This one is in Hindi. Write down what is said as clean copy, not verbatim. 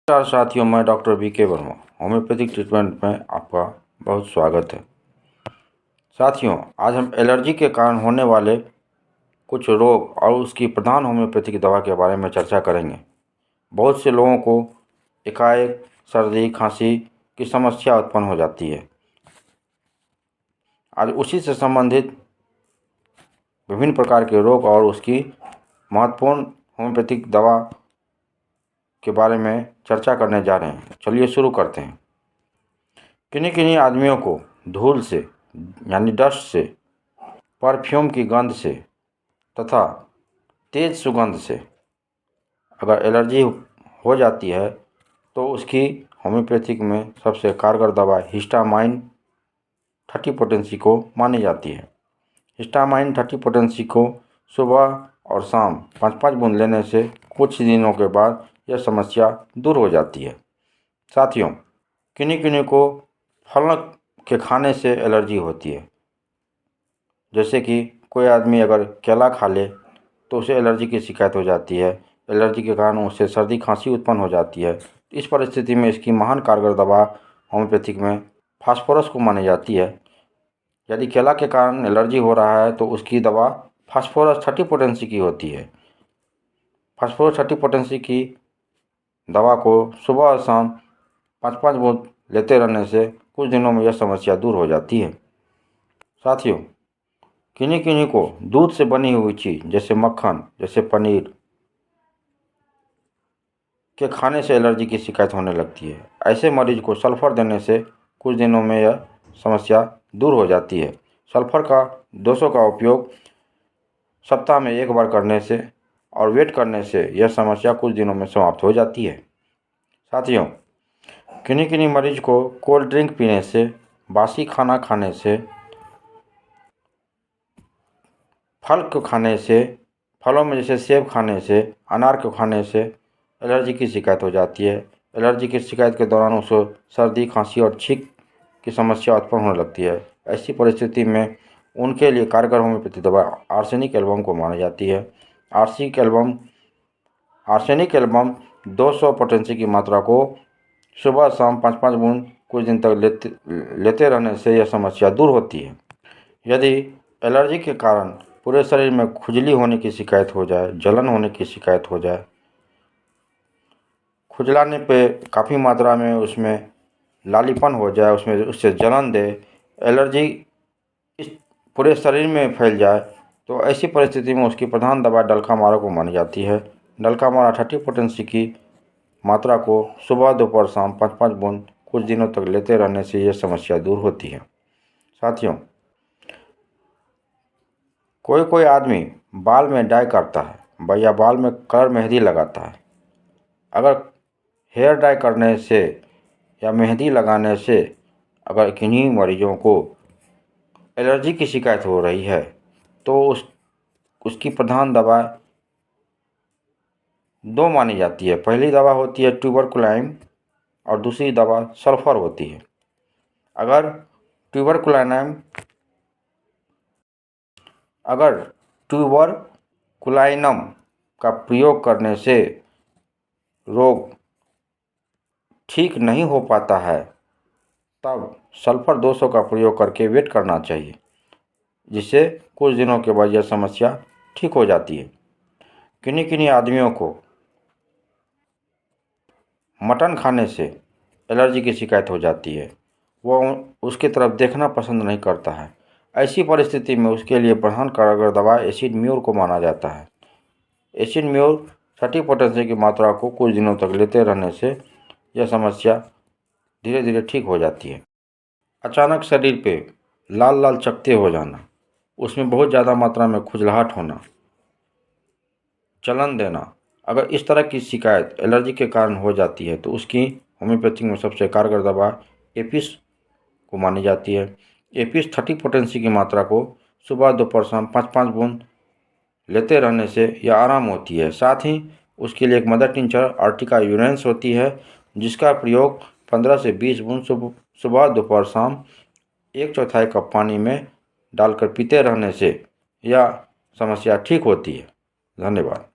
नमस्कार साथियों, मैं doctor VK Verma. Homeopathic treatment में आपका बहुत स्वागत है। साथियों, आज हम एलर्जी के कारण होने वाले कुछ रोग और उसकी प्रधान होम्योपैथिक दवा के बारे में चर्चा करेंगे। बहुत से लोगों को एकाएक सर्दी खांसी की समस्या उत्पन्न हो जाती है। आज उसी से संबंधित विभिन्न प्रकार के रोग और उसकी महत्वपूर्ण होम्योपैथिक दवा के बारे में चर्चा करने जा रहे हैं। चलिए शुरू करते हैं। किन्हीं आदमियों को धूल से यानी डस्ट से, परफ्यूम की गंध से तथा तेज सुगंध से अगर एलर्जी हो जाती है तो उसकी होम्योपैथिक में सबसे कारगर दवा हिस्टामाइन 30 पोटेंसी को मानी जाती है। हिस्टामाइन 30 पोटेंसी को सुबह और शाम 5-5 बूंद लेने से कुछ दिनों के बाद यह समस्या दूर हो जाती है। साथियों, किन्हीं को फल के खाने से एलर्जी होती है। जैसे कि कोई आदमी अगर केला खा ले तो उसे एलर्जी की शिकायत हो जाती है। एलर्जी के कारण उससे सर्दी खांसी उत्पन्न हो जाती है। इस परिस्थिति में इसकी महान कारगर दवा होम्योपैथिक में फास्फोरस को मानी जाती है। यदि केला के कारण एलर्जी हो रहा है तो उसकी दवा फास्फोरस 30 पोटेंसी की होती है। फास्फोरस 30 पोटेंसी की दवा को सुबह और शाम 5-5 बूंद लेते रहने से कुछ दिनों में यह समस्या दूर हो जाती है। साथियों, किन्हीं को दूध से बनी हुई चीज़ जैसे मक्खन, जैसे पनीर के खाने से एलर्जी की शिकायत होने लगती है। ऐसे मरीज को सल्फर देने से कुछ दिनों में यह समस्या दूर हो जाती है। सल्फर का डोजों का उपयोग सप्ताह में 1 बार करने से और वेट करने से यह समस्या कुछ दिनों में समाप्त हो जाती है। साथियों, किन्हीं मरीज को कोल्ड ड्रिंक पीने से, बासी खाना खाने से, फल को खाने से, फलों में जैसे सेब खाने से, अनार को खाने से एलर्जी की शिकायत हो जाती है। एलर्जी की शिकायत के दौरान उसको सर्दी खांसी और छींक की समस्या उत्पन्न होने लगती है। ऐसी परिस्थिति में उनके लिए कारगर होम्योपैथिक दवा आर्सेनिक एल्बम को मानी जाती है। आर्सेनिक एल्बम 200 पोटेंसी की मात्रा को सुबह शाम 5-5 बूंद कुछ दिन तक लेते रहने से यह समस्या दूर होती है। यदि एलर्जी के कारण पूरे शरीर में खुजली होने की शिकायत हो जाए, जलन होने की शिकायत हो जाए, खुजलाने पे काफ़ी मात्रा में उसमें लालीपन हो जाए, उससे जलन दे, एलर्जी इस पूरे शरीर में फैल जाए, तो ऐसी परिस्थिति में उसकी प्रधान दवा डल्कामारा को मानी जाती है। डल्कामारा 30 पोटेंसी की मात्रा को सुबह दोपहर शाम 5-5 बूंद कुछ दिनों तक लेते रहने से यह समस्या दूर होती है। साथियों, कोई आदमी बाल में डाई करता है या बाल में कलर मेहंदी लगाता है। अगर हेयर डाई करने से या मेहंदी लगाने से अगर किन्हीं मरीजों को एलर्जी की शिकायत हो रही है तो उसकी प्रधान दवा 2 मानी जाती है। पहली दवा होती है ट्यूबरकुलाइन और दूसरी दवा सल्फर होती है। अगर ट्यूबरकुलाइनम का प्रयोग करने से रोग ठीक नहीं हो पाता है तब सल्फर 200 का प्रयोग करके वेट करना चाहिए, जिससे कुछ दिनों के बाद यह समस्या ठीक हो जाती है। किन्हीं आदमियों को मटन खाने से एलर्जी की शिकायत हो जाती है। वह उसकी तरफ देखना पसंद नहीं करता है। ऐसी परिस्थिति में उसके लिए प्रधान कारगर दवा एसिड म्यूर को माना जाता है। एसिड म्यूर 30 पोटेंसी की मात्रा को कुछ दिनों तक लेते रहने से यह समस्या धीरे धीरे ठीक हो जाती है। अचानक शरीर पे लाल लाल चकत्ते हो जाना, उसमें बहुत ज़्यादा मात्रा में खुजलाहट होना, जलन देना, अगर इस तरह की शिकायत एलर्जी के कारण हो जाती है तो उसकी होम्योपैथिक में सबसे कारगर दवा एपिस को मानी जाती है। एपिस 30 पोटेंसी की मात्रा को सुबह दोपहर शाम 5-5 बूंद लेते रहने से यह आराम होती है। साथ ही उसके लिए एक मदर टिंचर आर्टिका यूरेंस होती है, जिसका प्रयोग 15 से 20 बूंद सुबह दोपहर शाम 1/4 कप पानी में डालकर पीते रहने से यह समस्या ठीक होती है। धन्यवाद।